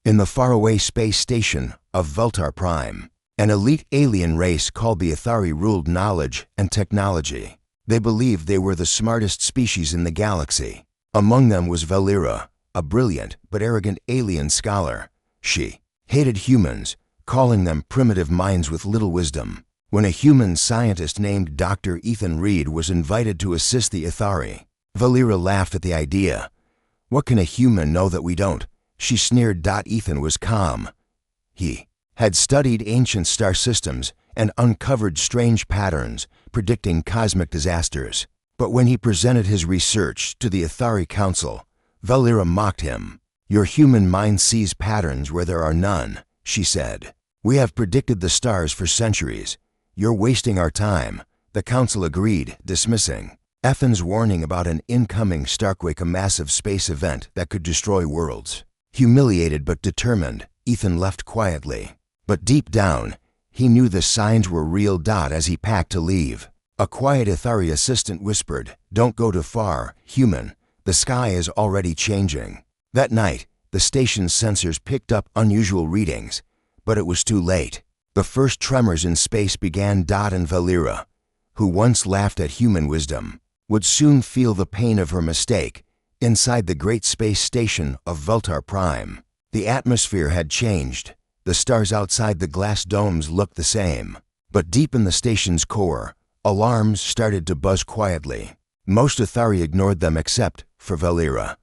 In the faraway space station of Vultar Prime, an elite alien race called the Athari ruled knowledge and technology. They believed they were the smartest species in the galaxy. Among them was Valera, a brilliant but arrogant alien scholar. She hated humans, calling them primitive minds with little wisdom. When a human scientist named Dr. Ethan Reed was invited to assist the Athari, Valera laughed at the idea. "What can a human know that we don't?" she sneered. Ethan was calm. He had studied ancient star systems and uncovered strange patterns predicting cosmic disasters. But when he presented his research to the Athari Council, Valera mocked him. "Your human mind sees patterns where there are none," she said. "We have predicted the stars for centuries. You're wasting our time." The council agreed, dismissing Ethan's warning about an incoming starquake, a massive space event that could destroy worlds. Humiliated but determined, Ethan left quietly. But deep down, he knew the signs were real. As he packed to leave, a quiet Athari assistant whispered, "Don't go too far, human. The sky is already changing." That night, the station's sensors picked up unusual readings, but it was too late. The first tremors in space began. And Valera, who once laughed at human wisdom, would soon feel the pain of her mistake. Inside the great space station of Vultar Prime, the atmosphere had changed. The stars outside the glass domes looked the same. But deep in the station's core, alarms started to buzz quietly. Most Athari ignored them except for Valera.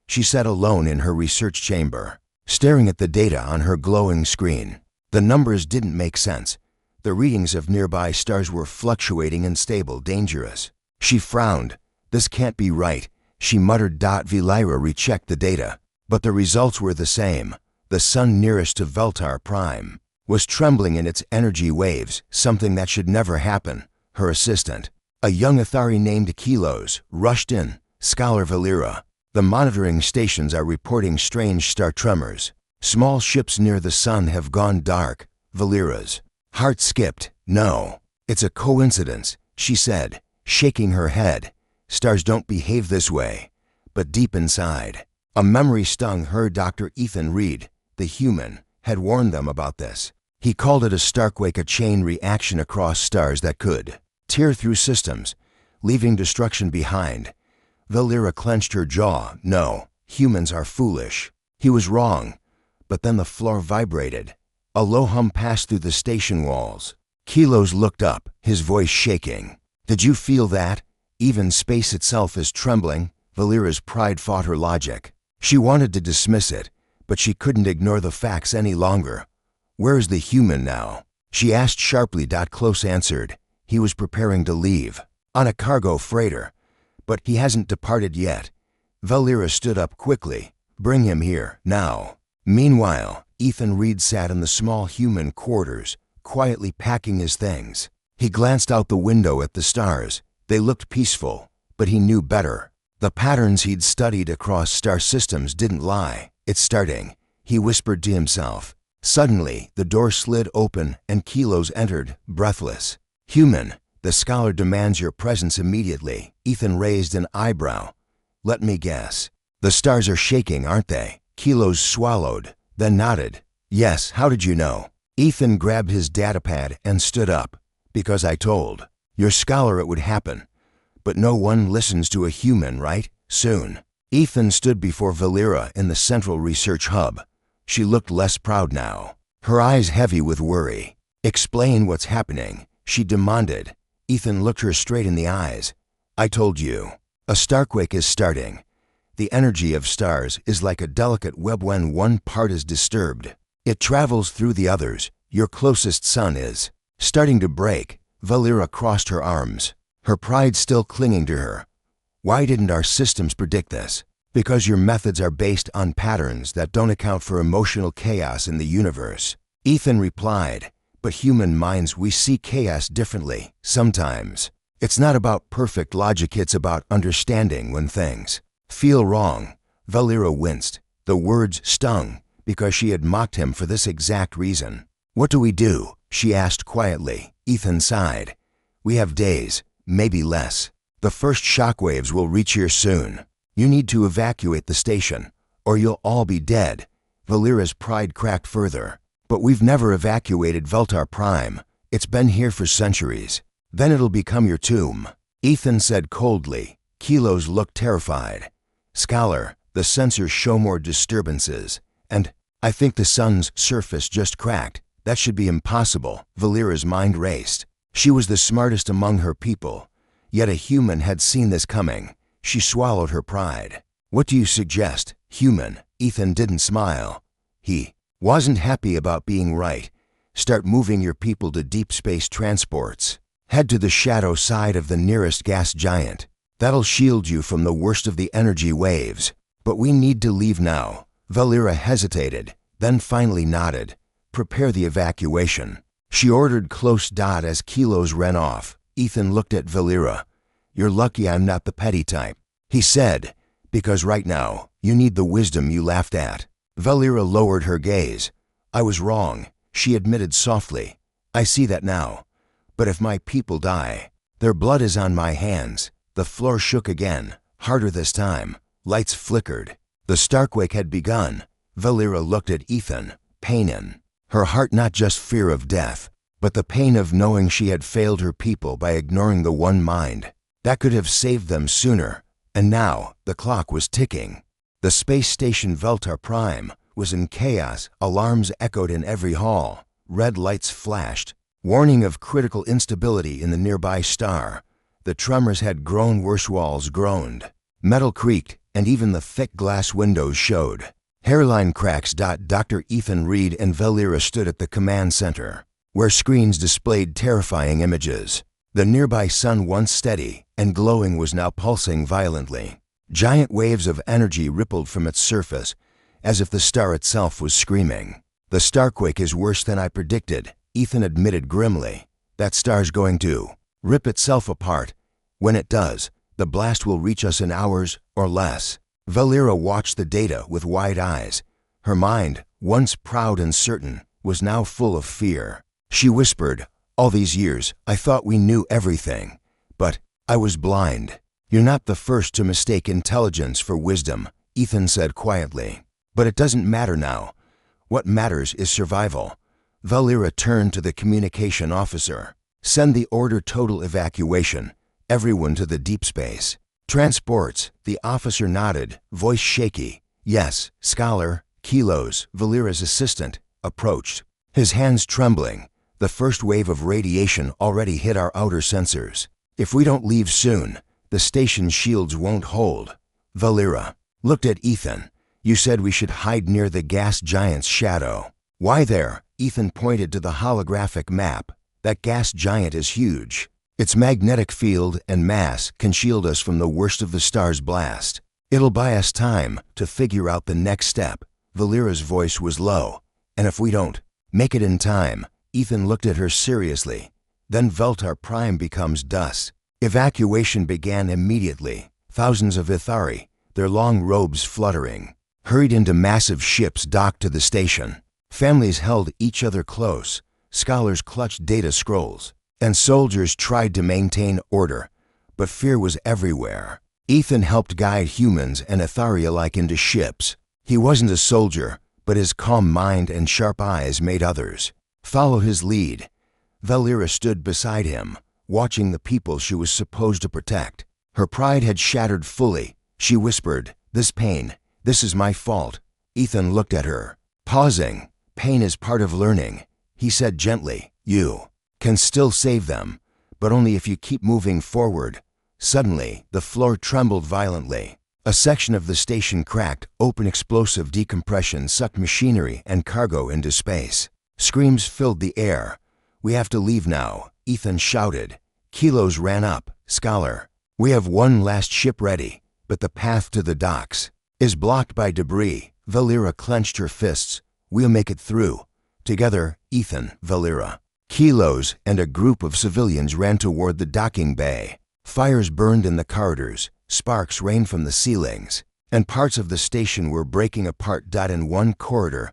She sat alone in her research chamber, staring at the data on her glowing screen. The numbers didn't make sense. The readings of nearby stars were fluctuating, unstable, dangerous. She frowned. "This can't be right," she muttered. Valera rechecked the data, but the results were the same. The sun nearest to Vultar Prime was trembling in its energy waves, something that should never happen. Her assistant, a young Athari named Kilos, rushed in. "Scholar Valera, the monitoring stations are reporting strange star tremors. Small ships near the sun have gone dark." Valera's heart skipped. "No, it's a coincidence," she said, shaking her head. "Stars don't behave this way." But deep inside, a memory stung her. Dr. Ethan Reed, the human, had warned them about this. He called it a starquake, a chain reaction across stars that could tear through systems, leaving destruction behind. Valera clenched her jaw. "No, humans are foolish." He was wrong. But then the floor vibrated. A low hum passed through the station walls. Kilos looked up, his voice shaking. "Did you feel that? Even space itself is trembling." Valera's pride fought her logic. She wanted to dismiss it, but she couldn't ignore the facts any longer. "Where is the human now?" she asked sharply. Close answered. "He was preparing to leave on a cargo freighter, but he hasn't departed yet." Valera stood up quickly. "Bring him here, now." Meanwhile, Ethan Reed sat in the small human quarters, quietly packing his things. He glanced out the window at the stars. They looked peaceful, but he knew better. The patterns he'd studied across star systems didn't lie. "It's starting," he whispered to himself. Suddenly, the door slid open and Kilos entered, breathless. "Human, the scholar demands your presence immediately." Ethan raised an eyebrow. "Let me guess. The stars are shaking, aren't they?" Kilos swallowed, then nodded. "Yes, how did you know?" Ethan grabbed his datapad and stood up. "Because I told your scholar it would happen. But no one listens to a human, right? Soon." Ethan stood before Valera in the central research hub. She looked less proud now, her eyes heavy with worry. "Explain what's happening," she demanded. Ethan looked her straight in the eyes. "I told you. A starquake is starting. The energy of stars is like a delicate web. When one part is disturbed, it travels through the others. Your closest sun is starting to break." Valera crossed her arms, her pride still clinging to her. "Why didn't our systems predict this?" "Because your methods are based on patterns that don't account for emotional chaos in the universe," Ethan replied. "But human minds, we see chaos differently. Sometimes it's not about perfect logic, it's about understanding when things feel wrong." Valera winced. The words stung because she had mocked him for this exact reason. "What do we do?" she asked quietly. Ethan sighed. "We have days, maybe less. The first shockwaves will reach here soon. You need to evacuate the station, or you'll all be dead." Valera's pride cracked further. But we've never evacuated Veltar Prime. It's been here for centuries. Then it'll become your tomb, Ethan said coldly. Kilos looked terrified. Scholar, the sensors show more disturbances. And I think the sun's surface just cracked. That should be impossible. Valera's mind raced. She was the smartest among her people. Yet a human had seen this coming. She swallowed her pride. What do you suggest, human? Ethan didn't smile. He wasn't happy about being right. Start moving your people to deep space transports. Head to the shadow side of the nearest gas giant. That'll shield you from the worst of the energy waves. But we need to leave now. Valera hesitated, then finally nodded. Prepare the evacuation. She ordered close dot as Kilos ran off. Ethan looked at Valera. You're lucky I'm not the petty type, he said, because right now, you need the wisdom you laughed at. Valera lowered her gaze. I was wrong, she admitted softly. I see that now. But if my people die, their blood is on my hands. The floor shook again, harder this time. Lights flickered. The Starquake had begun. Valera looked at Ethan, pain in her heart, not just fear of death, but the pain of knowing she had failed her people by ignoring the one mind that could have saved them sooner. And now, the clock was ticking. The space station Veltar Prime was in chaos. Alarms echoed in every hall. Red lights flashed, warning of critical instability in the nearby star. The tremors had grown worse. Walls groaned. Metal creaked, and even the thick glass windows showed hairline cracks. Dr. Ethan Reed and Valera stood at the command center, where screens displayed terrifying images. The nearby sun, once steady and glowing, was now pulsing violently. Giant waves of energy rippled from its surface, as if the star itself was screaming. The Starquake is worse than I predicted, Ethan admitted grimly. That star's going to rip itself apart. When it does, the blast will reach us in hours or less. Valera watched the data with wide eyes. Her mind, once proud and certain, was now full of fear. She whispered, all these years, I thought we knew everything. But I was blind. You're not the first to mistake intelligence for wisdom, Ethan said quietly. But it doesn't matter now. What matters is survival. Valera turned to the communication officer. Send the order total evacuation. Everyone to the deep space transports. The officer nodded, voice shaky. Yes, Scholar. Kilos, Valera's assistant, approached, his hands trembling. The first wave of radiation already hit our outer sensors. If we don't leave soon, the station's shields won't hold. Valera looked at Ethan. You said we should hide near the gas giant's shadow. Why there? Ethan pointed to the holographic map. That gas giant is huge. Its magnetic field and mass can shield us from the worst of the star's blast. It'll buy us time to figure out the next step. Valera's voice was low. And if we don't make it in time, Ethan looked at her seriously. Then Veltar Prime becomes dust. Evacuation began immediately. Thousands of Ithari, their long robes fluttering, hurried into massive ships docked to the station. Families held each other close. Scholars clutched data scrolls, and soldiers tried to maintain order, but fear was everywhere. Ethan helped guide humans and Ithari alike into ships. He wasn't a soldier, but his calm mind and sharp eyes made others follow his lead. Valera stood beside him, watching the people she was supposed to protect. Her pride had shattered fully. She whispered, this pain, this is my fault. Ethan looked at her, pausing. Pain is part of learning, he said gently. You can still save them, but only if you keep moving forward. Suddenly, the floor trembled violently. A section of the station cracked. Open explosive decompression sucked machinery and cargo into space. Screams filled the air. We have to leave now, Ethan shouted. Kilos ran up. Scholar, we have one last ship ready, but the path to the docks is blocked by debris. Valera clenched her fists. We'll make it through. Together, Ethan, Valera, Kilos, and a group of civilians ran toward the docking bay. Fires burned in the corridors. Sparks rained from the ceilings, and parts of the station were breaking apart. In one corridor,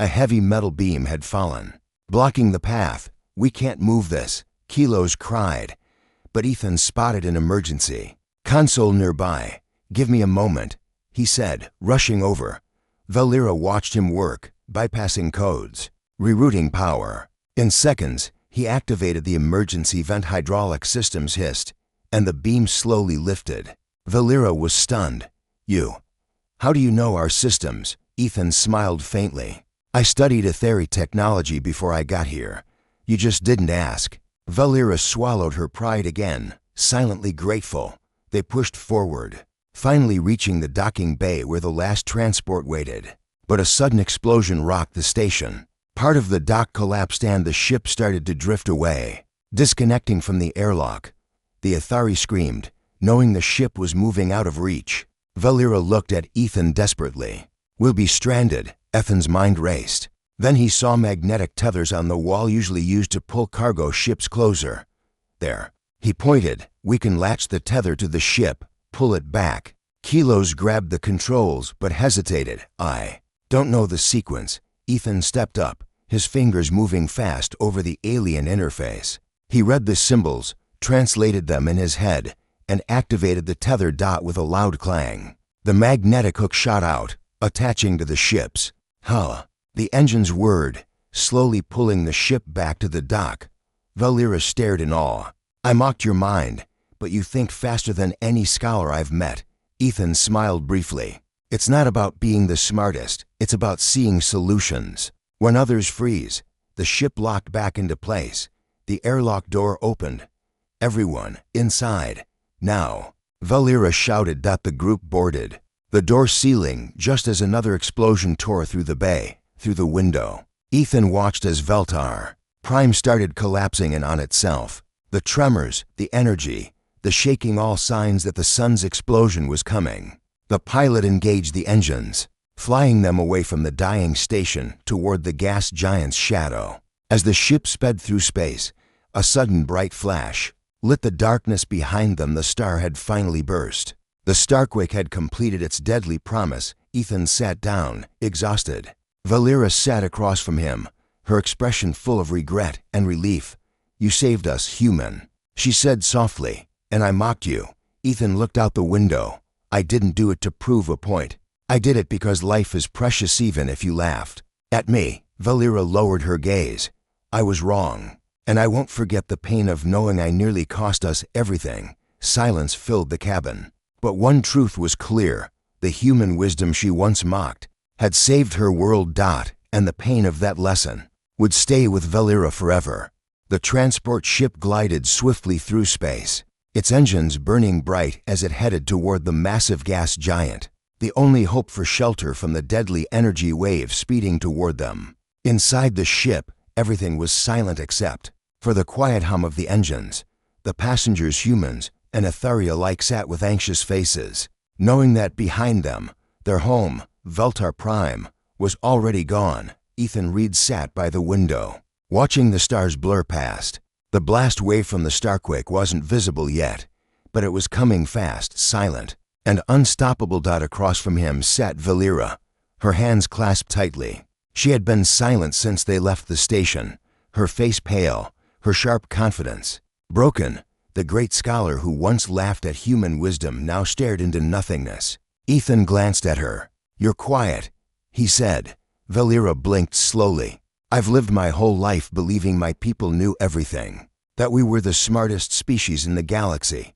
a heavy metal beam had fallen, blocking the path. We can't move this, Kilos cried. But Ethan spotted an emergency console nearby. Give me a moment, he said, rushing over. Valera watched him work, bypassing codes, rerouting power. In seconds, he activated the emergency vent hydraulic systems hissed, and the beam slowly lifted. Valera was stunned. How do you know our systems? Ethan smiled faintly. I studied Etheri technology before I got here. You just didn't ask. Valera swallowed her pride again, silently grateful. They pushed forward, finally reaching the docking bay where the last transport waited. But a sudden explosion rocked the station. Part of the dock collapsed and the ship started to drift away, disconnecting from the airlock. The Ethari screamed, knowing the ship was moving out of reach. Valera looked at Ethan desperately. We'll be stranded, Ethan's mind raced. Then he saw magnetic tethers on the wall usually used to pull cargo ships closer. There. He pointed. We can latch the tether to the ship, pull it back. Kilos grabbed the controls but hesitated. I don't know the sequence. Ethan stepped up, his fingers moving fast over the alien interface. He read the symbols, translated them in his head, and activated the tether dot with a loud clang. The magnetic hook shot out, attaching to the ships. The engines whirred, slowly pulling the ship back to the dock. Valera stared in awe. I mocked your mind, but you think faster than any scholar I've met. Ethan smiled briefly. It's not about being the smartest, it's about seeing solutions. When others freeze, the ship locked back into place. The airlock door opened. Everyone, inside. Now. Valera shouted. The group boarded. The door sealing just as another explosion tore through the bay, through the window. Ethan watched as Veltar Prime started collapsing in on itself. The tremors, the energy, the shaking, all signs that the sun's explosion was coming. The pilot engaged the engines, flying them away from the dying station toward the gas giant's shadow. As the ship sped through space, a sudden bright flash lit the darkness behind them. The star had finally burst. The Starquake had completed its deadly promise. Ethan sat down, exhausted. Valera sat across from him, her expression full of regret and relief. You saved us, human, she said softly, and I mocked you. Ethan looked out the window. I didn't do it to prove a point. I did it because life is precious even if you laughed at me. Valera lowered her gaze. I was wrong, and I won't forget the pain of knowing I nearly cost us everything. Silence filled the cabin. But one truth was clear. The human wisdom she once mocked had saved her world. And the pain of that lesson would stay with Valera forever. The transport ship glided swiftly through space, its engines burning bright as it headed toward the massive gas giant, the only hope for shelter from the deadly energy wave speeding toward them. Inside the ship, everything was silent except for the quiet hum of the engines. The passengers, humans and Etheri alike, sat with anxious faces, knowing that behind them, their home, Veltar Prime, was already gone. Ethan Reed sat by the window, watching the stars blur past. The blast wave from the Starquake wasn't visible yet, but it was coming fast, silent, and unstoppable. Across from him sat Valera, her hands clasped tightly. She had been silent since they left the station, her face pale, her sharp confidence broken. The great scholar who once laughed at human wisdom now stared into nothingness. Ethan glanced at her. You're quiet, he said. Valera blinked slowly. I've lived my whole life believing my people knew everything, that we were the smartest species in the galaxy.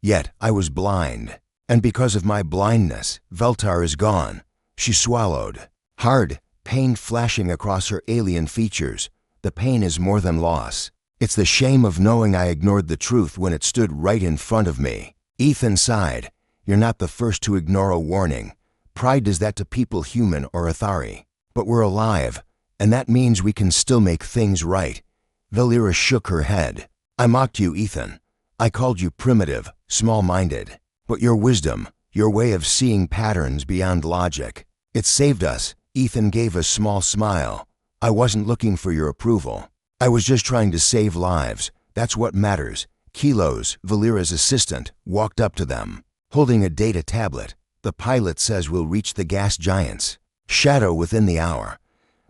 Yet I was blind, and because of my blindness, Veltar is gone. She swallowed hard, pain flashing across her alien features. The pain is more than loss. It's the shame of knowing I ignored the truth when it stood right in front of me. Ethan sighed. You're not the first to ignore a warning. Pride does that to people, human or Ethari. But we're alive, and that means we can still make things right. Valera shook her head. I mocked you, Ethan. I called you primitive, small-minded. But your wisdom, your way of seeing patterns beyond logic, it saved us. Ethan gave a small smile. I wasn't looking for your approval. I was just trying to save lives. That's what matters. Kilos, Valera's assistant, walked up to them, holding a data tablet. The pilot says we'll reach the gas giant's shadow within the hour.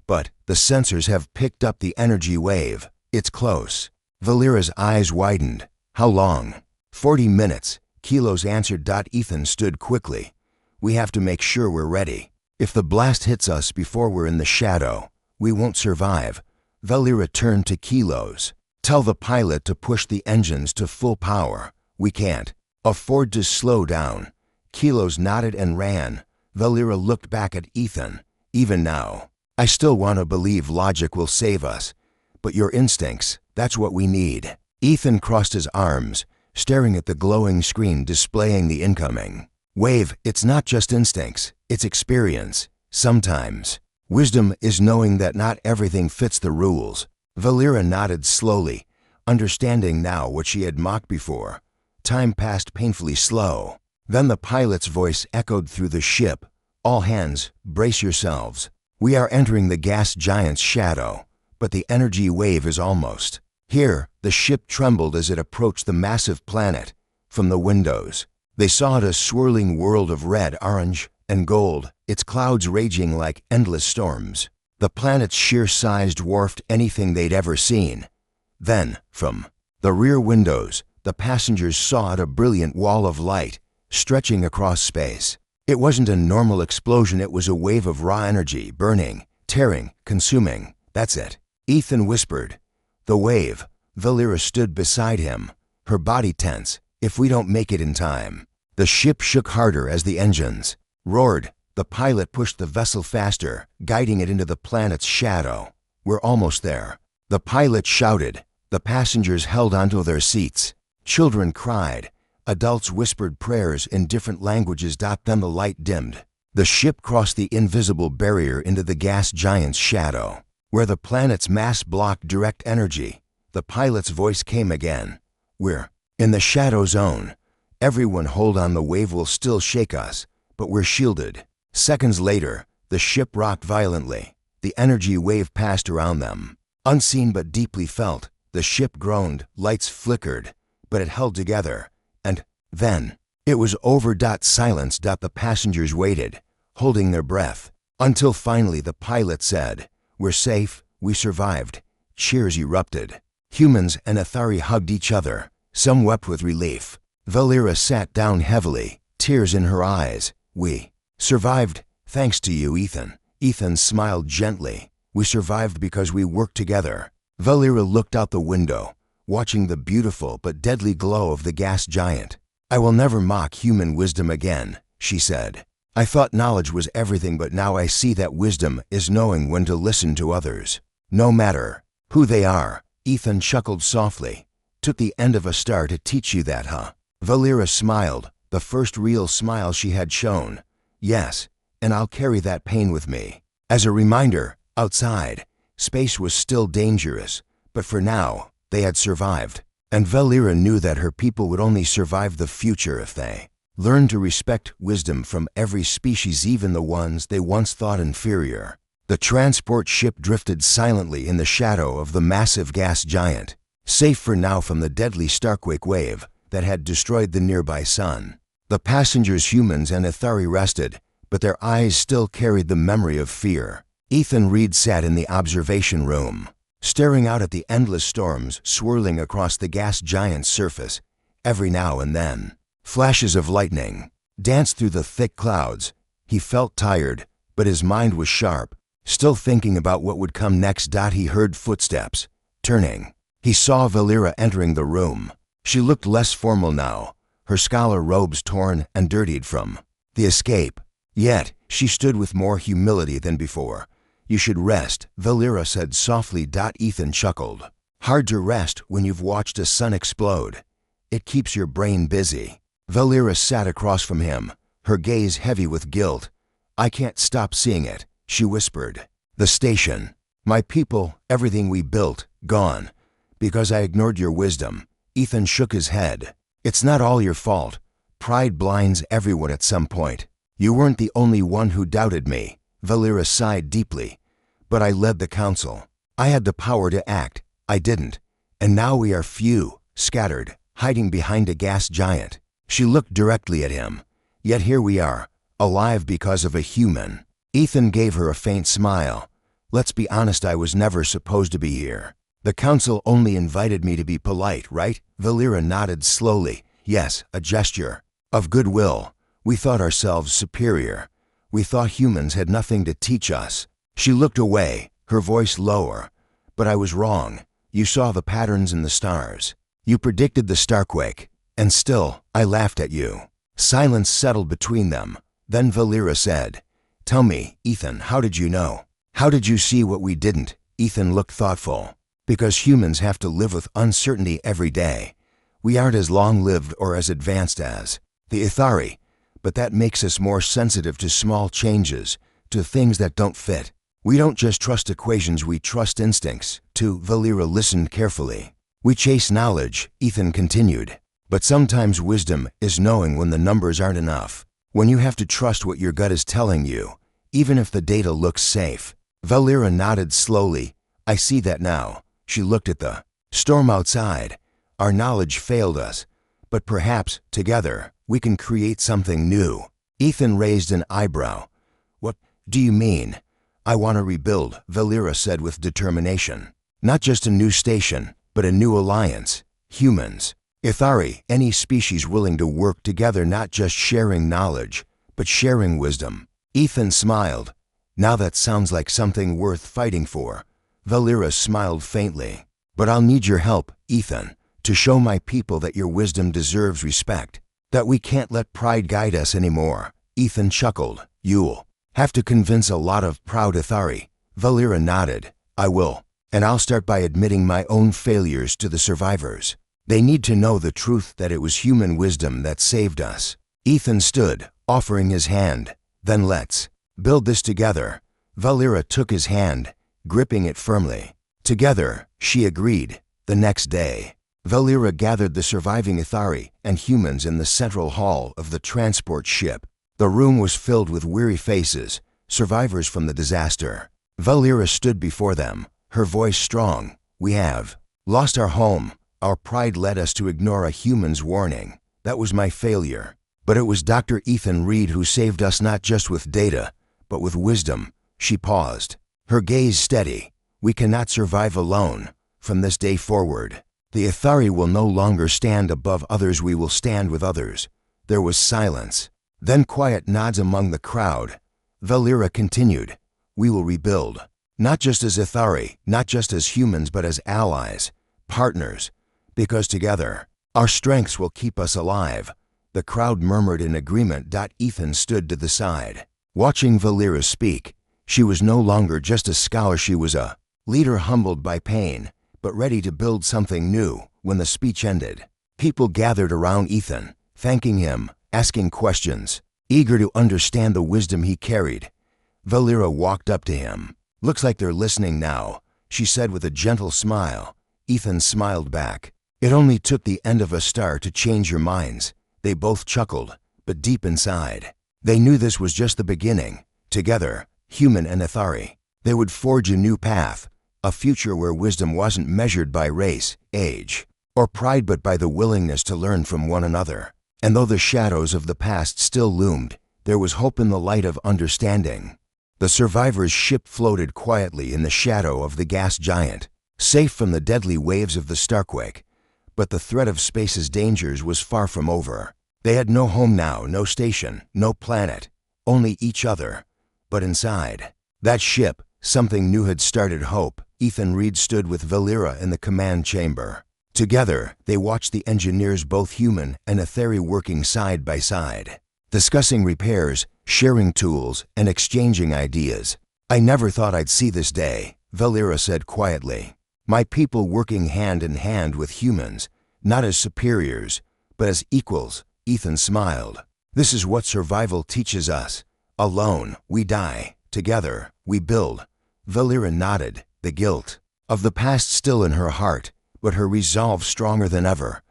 But the sensors have picked up the energy wave. It's close. Valera's eyes widened. How long? 40 minutes. Kilos answered. Ethan stood quickly. We have to make sure we're ready. If the blast hits us before we're in the shadow, we won't survive. Valera turned to Kilos. Tell the pilot to push the engines to full power. We can't afford to slow down. Kilos nodded and ran. Valera looked back at Ethan. Even now, I still want to believe logic will save us. But your instincts, that's what we need. Ethan crossed his arms, staring at the glowing screen displaying the incoming wave. It's not just instincts, it's experience. Sometimes, wisdom is knowing that not everything fits the rules. Valera nodded slowly, understanding now what she had mocked before. Time passed painfully slow. Then the pilot's voice echoed through the ship. All hands, brace yourselves. We are entering the gas giant's shadow, but the energy wave is almost here. The ship trembled as it approached the massive planet. From the windows, they saw it a swirling world of red, orange, and gold, its clouds raging like endless storms. The planet's sheer size dwarfed anything they'd ever seen. Then, from the rear windows, the passengers saw it, a brilliant wall of light stretching across space. It wasn't a normal explosion, it was a wave of raw energy, burning, tearing, consuming. That's it, Ethan whispered. The wave. Valera stood beside him, her body tense. If we don't make it in time. The ship shook harder as the engines roared. The pilot pushed the vessel faster, guiding it into the planet's shadow. We're almost there. The pilot shouted. The passengers held onto their seats. Children cried. Adults whispered prayers in different languages. Then the light dimmed. The ship crossed the invisible barrier into the gas giant's shadow, where the planet's mass blocked direct energy. The pilot's voice came again. We're in the shadow zone. Everyone hold on, the wave will still shake us, but we're shielded. Seconds later, the ship rocked violently. The energy wave passed around them. Unseen but deeply felt, the ship groaned, lights flickered, but it held together. And then, it was over. Silence. The passengers waited, holding their breath, until finally the pilot said, "We're safe, we survived." Cheers erupted. Humans and Athari hugged each other. Some wept with relief. Valera sat down heavily, tears in her eyes. We survived, thanks to you, Ethan. Ethan smiled gently. We survived because we worked together. Valera looked out the window, watching the beautiful but deadly glow of the gas giant. I will never mock human wisdom again, she said. I thought knowledge was everything, but now I see that wisdom is knowing when to listen to others, no matter who they are. Ethan chuckled softly. Took the end of a star to teach you that, huh? Valera smiled, the first real smile she had shown. Yes, and I'll carry that pain with me. As a reminder, outside, space was still dangerous, but for now, they had survived. And Valera knew that her people would only survive the future if they learned to respect wisdom from every species, even the ones they once thought inferior. The transport ship drifted silently in the shadow of the massive gas giant, safe for now from the deadly Starquake wave that had destroyed the nearby sun. The passengers, humans and Athari, rested, but their eyes still carried the memory of fear. Ethan Reed sat in the observation room, staring out at the endless storms swirling across the gas giant's surface. Every now and then, flashes of lightning danced through the thick clouds. He felt tired, but his mind was sharp, still thinking about what would come next. He heard footsteps. Turning, he saw Valera entering the room. She looked less formal now, her scholar robes torn and dirtied from the escape. Yet, she stood with more humility than before. You should rest, Valera said softly. Ethan chuckled. Hard to rest when you've watched a sun explode. It keeps your brain busy. Valera sat across from him, her gaze heavy with guilt. I can't stop seeing it, she whispered. The station, my people, everything we built, gone. Because I ignored your wisdom. Ethan shook his head. It's not all your fault. Pride blinds everyone at some point. You weren't the only one who doubted me. Valera sighed deeply. But I led the council. I had the power to act. I didn't. And now we are few, scattered, hiding behind a gas giant. She looked directly at him. Yet here we are, alive because of a human. Ethan gave her a faint smile. Let's be honest, I was never supposed to be here. The council only invited me to be polite, right? Valera nodded slowly. Yes, a gesture of goodwill. We thought ourselves superior. We thought humans had nothing to teach us. She looked away, her voice lower. But I was wrong. You saw the patterns in the stars. You predicted the starquake. And still, I laughed at you. Silence settled between them. Then Valera said, "Tell me, Ethan, how did you know? How did you see what we didn't?" Ethan looked thoughtful. "Because humans have to live with uncertainty every day. We aren't as long-lived or as advanced as the Ithari, but that makes us more sensitive to small changes, to things that don't fit. We don't just trust equations, we trust instincts." Valera listened carefully. "We chase knowledge," Ethan continued. "But sometimes wisdom is knowing when the numbers aren't enough. When you have to trust what your gut is telling you, even if the data looks safe." Valera nodded slowly. "I see that now." She looked at the storm outside. "Our knowledge failed us, but perhaps, together, we can create something new." Ethan raised an eyebrow. "What do you mean?" "I want to rebuild," Valera said with determination. "Not just a new station, but a new alliance. Humans, Ithari, any species willing to work together, not just sharing knowledge, but sharing wisdom." Ethan smiled. "Now that sounds like something worth fighting for." Valera smiled faintly. "But I'll need your help, Ethan, to show my people that your wisdom deserves respect, that we can't let pride guide us anymore." Ethan chuckled. "You'll have to convince a lot of proud Ithari." Valera nodded. "I will. And I'll start by admitting my own failures to the survivors. They need to know the truth that it was human wisdom that saved us." Ethan stood, offering his hand. "Then let's build this together." Valera took his hand, gripping it firmly. "Together," she agreed. The next day, Valera gathered the surviving Ithari and humans in the central hall of the transport ship. The room was filled with weary faces, survivors from the disaster. Valera stood before them, her voice strong. "We have lost our home. Our pride led us to ignore a human's warning. That was my failure. But it was Dr. Ethan Reed who saved us, not just with data, but with wisdom." She paused, her gaze steady. "We cannot survive alone. From this day forward, the Ithari will no longer stand above others, we will stand with others." There was silence, then quiet nods among the crowd. Valera continued, "We will rebuild, not just as Ithari, not just as humans, but as allies, partners, because together, our strengths will keep us alive." The crowd murmured in agreement. Ethan stood to the side, watching Valera speak. She was no longer just a scholar, she was a leader, humbled by pain, but ready to build something new. When the speech ended, people gathered around Ethan, thanking him, asking questions, eager to understand the wisdom he carried. Valera walked up to him. "Looks like they're listening now," she said with a gentle smile. Ethan smiled back. "It only took the end of a star to change your minds." They both chuckled, but deep inside, they knew this was just the beginning. Together, human and Ithari, they would forge a new path, a future where wisdom wasn't measured by race, age, or pride, but by the willingness to learn from one another. And though the shadows of the past still loomed, there was hope in the light of understanding. The survivors' ship floated quietly in the shadow of the gas giant, safe from the deadly waves of the starquake. But the threat of space's dangers was far from over. They had no home now, no station, no planet, only each other. But inside that ship, something new had started. Hope. Ethan Reed stood with Valera in the command chamber. Together, they watched the engineers, both human and Ithari, working side by side, discussing repairs, sharing tools, and exchanging ideas. "I never thought I'd see this day," Valera said quietly. "My people working hand in hand with humans, not as superiors, but as equals." Ethan smiled. "This is what survival teaches us. Alone, we die. Together, we build." Valera nodded, the guilt of the past still in her heart, but her resolve stronger than ever.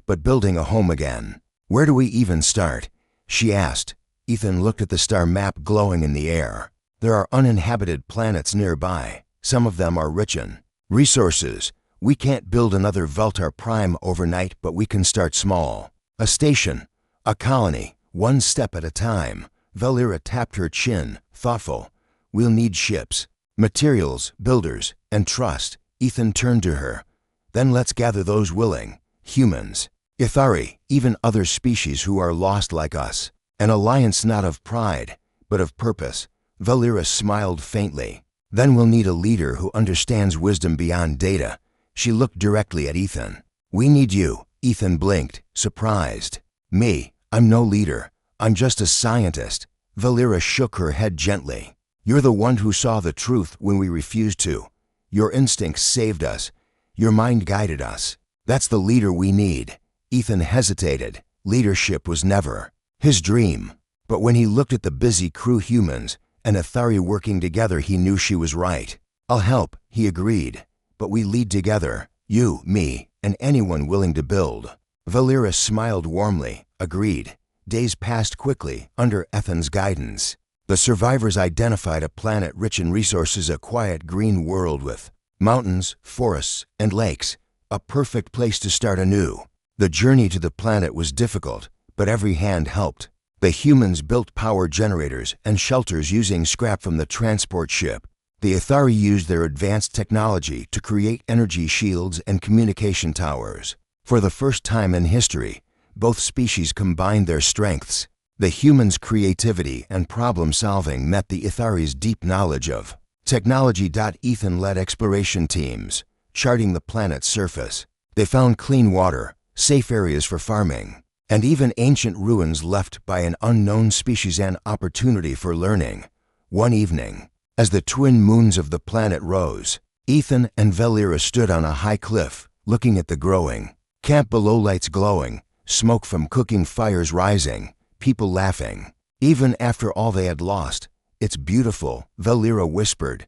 "But building a home again. Where do we even start?" she asked. Ethan looked at the star map glowing in the air. "There are uninhabited planets nearby. Some of them are rich in resources. We can't build another Veltar Prime overnight, but we can start small. A station, a colony, one step at a time." Valera tapped her chin, thoughtful. "We'll need ships, materials, builders, and trust." Ethan turned to her. "Then let's gather those willing, humans, Ithari, even other species who are lost like us. An alliance not of pride, but of purpose. Valera smiled faintly. Then we'll need a leader who understands wisdom beyond data. She looked directly at Ethan. We need you. Ethan blinked, surprised. Me? I'm no leader. I'm just a scientist. Valera shook her head gently. You're the one who saw the truth when we refused to. Your instincts saved us. Your mind guided us. That's the leader we need. Ethan hesitated. Leadership was never his dream. But when he looked at the busy crew humans and Athari working together, he knew she was right. I'll help, he agreed. But we lead together. You, me, and anyone willing to build. Valera smiled warmly, agreed. Days passed quickly under Ethan's guidance. The survivors identified a planet rich in resources, a quiet green world with mountains, forests, and lakes, a perfect place to start anew. The journey to the planet was difficult, but every hand helped. The humans built power generators and shelters using scrap from the transport ship. The Athari used their advanced technology to create energy shields and communication towers. For the first time in history, both species combined their strengths. The humans' creativity and problem-solving met the Athari's deep knowledge of technology. Ethan led exploration teams, charting the planet's surface. They found clean water, safe areas for farming, and even ancient ruins left by an unknown species, an opportunity for learning. One evening, as the twin moons of the planet rose, Ethan and Valera stood on a high cliff, looking at the growing camp below, lights glowing, smoke from cooking fires rising, people laughing. Even after all they had lost, it's beautiful, Valera whispered.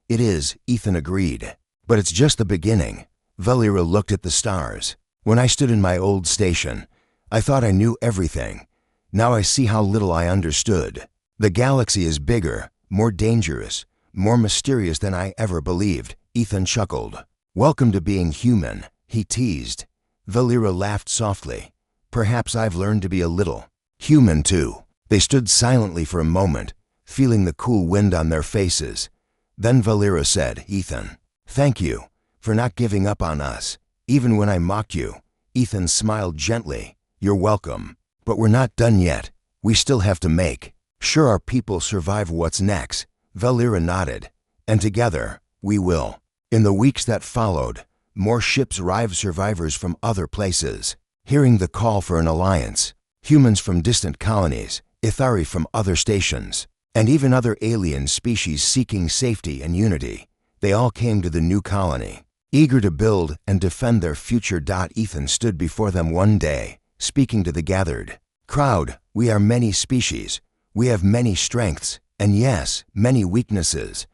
It is, Ethan agreed. But it's just the beginning. Valera looked at the stars. When I stood in my old station, I thought I knew everything. Now I see how little I understood. The galaxy is bigger, more dangerous, more mysterious than I ever believed. Ethan chuckled. Welcome to being human, he teased. Valera laughed softly. Perhaps I've learned to be a little human too. They stood silently for a moment, feeling the cool wind on their faces. Then Valera said, Ethan, thank you for not giving up on us, even when I mocked you. Ethan smiled gently. You're welcome. But we're not done yet. We still have to make sure our people survive. What's next? Valera nodded. And together, we will. In the weeks that followed, more ships arrived, survivors from other places, hearing the call for an alliance. Humans from distant colonies, Athari from other stations, and even other alien species seeking safety and unity. They all came to the new colony, eager to build and defend their future. Ethan stood before them one day, speaking to the gathered crowd. We are many species. We have many strengths, and yes, many weaknesses.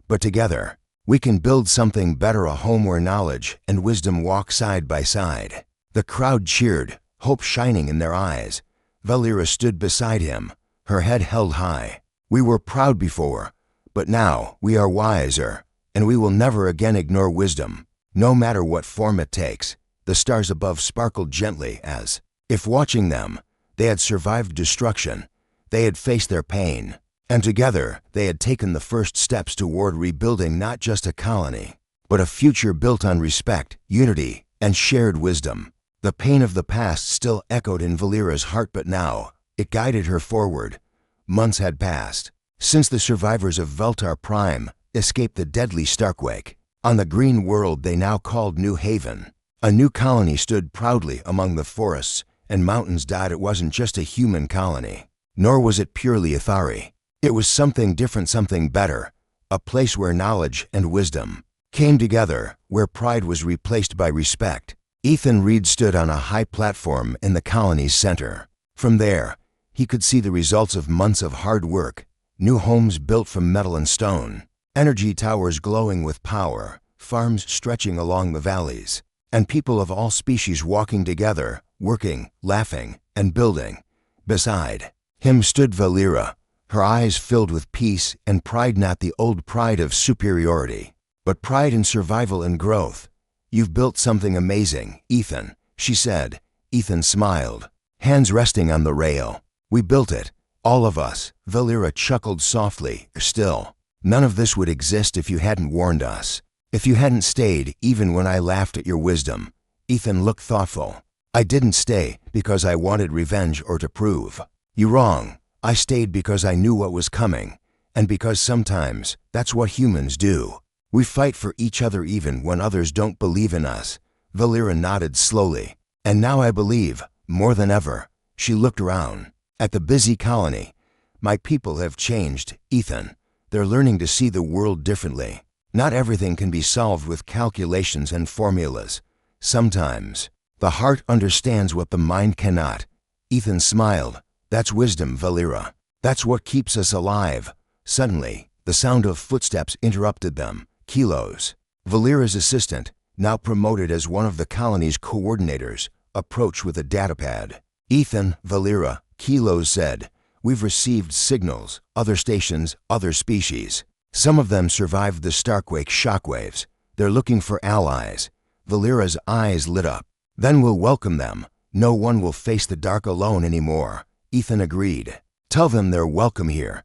But together, we can build something better, a home where knowledge and wisdom walk side by side. The crowd cheered, hope shining in their eyes. Valera stood beside him, her head held high. We were proud before, but now we are wiser, and we will never again ignore wisdom, no matter what form it takes. The stars above sparkled gently as if watching them. They had survived destruction. They had faced their pain. And together, they had taken the first steps toward rebuilding not just a colony, but a future built on respect, unity, and shared wisdom. The pain of the past still echoed in Valera's heart, but now it guided her forward. Months had passed since the survivors of Veltar Prime escaped the deadly Starquake. On the green world they now called New Haven, a new colony stood proudly among the forests and mountains. It wasn't just a human colony, nor was it purely Athari. It was something different, something better, a place where knowledge and wisdom came together, where pride was replaced by respect. Ethan Reed stood on a high platform in the colony's center. From there, he could see the results of months of hard work, new homes built from metal and stone, energy towers glowing with power, farms stretching along the valleys, and people of all species walking together, working, laughing, and building. Beside him stood Valera, her eyes filled with peace and pride, not the old pride of superiority, but pride in survival and growth. You've built something amazing, Ethan, she said. Ethan smiled, hands resting on the rail. We built it, all of us. Valera chuckled softly. Still, none of this would exist if you hadn't warned us, if you hadn't stayed even when I laughed at your wisdom. Ethan looked thoughtful. I didn't stay because I wanted revenge or to prove you wrong. I stayed because I knew what was coming, and because sometimes that's what humans do. We fight for each other even when others don't believe in us. Valera nodded slowly. And now I believe, more than ever. She looked around. At the busy colony, my people have changed, Ethan. They're learning to see the world differently. Not everything can be solved with calculations and formulas. Sometimes, the heart understands what the mind cannot. Ethan smiled. That's wisdom, Valera. That's what keeps us alive. Suddenly, the sound of footsteps interrupted them. Kilos, Valera's assistant, now promoted as one of the colony's coordinators, approached with a datapad. Ethan, Valera, Kilos said, we've received signals, other stations, other species. Some of them survived the Starquake shockwaves. They're looking for allies. Valera's eyes lit up. Then we'll welcome them. No one will face the dark alone anymore. Ethan agreed. Tell them they're welcome here.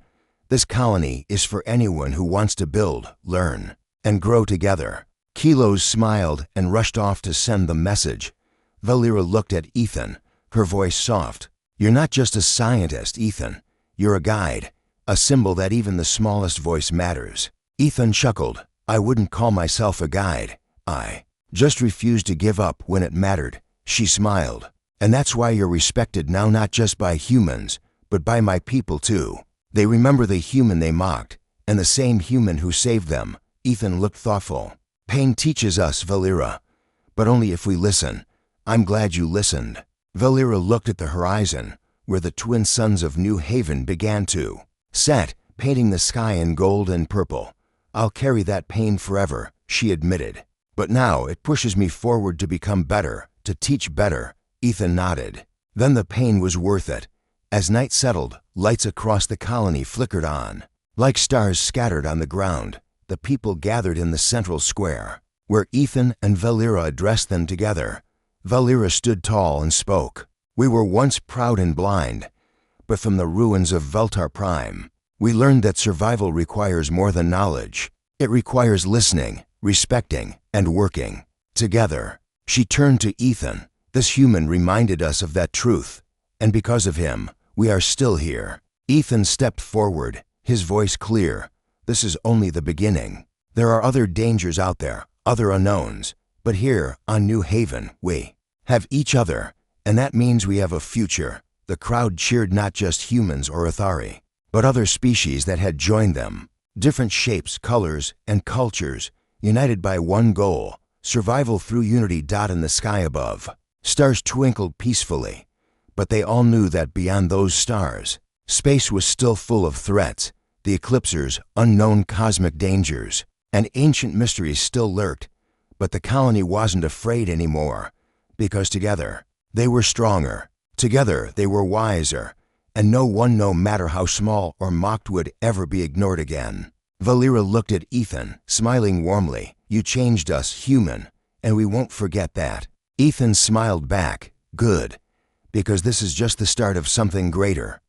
This colony is for anyone who wants to build, learn, and grow together. Kilos smiled and rushed off to send the message. Valera looked at Ethan, her voice soft. You're not just a scientist, Ethan. You're a guide, a symbol that even the smallest voice matters. Ethan chuckled. I wouldn't call myself a guide. I just refused to give up when it mattered. She smiled. And that's why you're respected now, not just by humans, but by my people too. They remember the human they mocked, and the same human who saved them. Ethan looked thoughtful. Pain teaches us, Valera, but only if we listen. I'm glad you listened. Valera looked at the horizon, where the twin suns of New Haven began to set, painting the sky in gold and purple. I'll carry that pain forever, she admitted. But now it pushes me forward to become better, to teach better. Ethan nodded. Then the pain was worth it. As night settled, lights across the colony flickered on. Like stars scattered on the ground, the people gathered in the central square, where Ethan and Valera addressed them together. Valera stood tall and spoke. We were once proud and blind, but from the ruins of Veltar Prime, we learned that survival requires more than knowledge. It requires listening, respecting, and working. Together, she turned to Ethan. This human reminded us of that truth, and because of him, we are still here. Ethan stepped forward, his voice clear. This is only the beginning. There are other dangers out there, other unknowns, but here on New Haven, we have each other, and that means we have a future. The crowd cheered not just humans or Athari, but other species that had joined them. Different shapes, colors, and cultures, united by one goal, survival through unity. In the sky above, stars twinkled peacefully, but they all knew that beyond those stars, space was still full of threats. The eclipsers, unknown cosmic dangers, and ancient mysteries still lurked, but the colony wasn't afraid anymore, because together, they were stronger. Together, they were wiser, and no one, no matter how small or mocked, would ever be ignored again. Valera looked at Ethan, smiling warmly. You changed us, human, and we won't forget that. Ethan smiled back. Good, because this is just the start of something greater.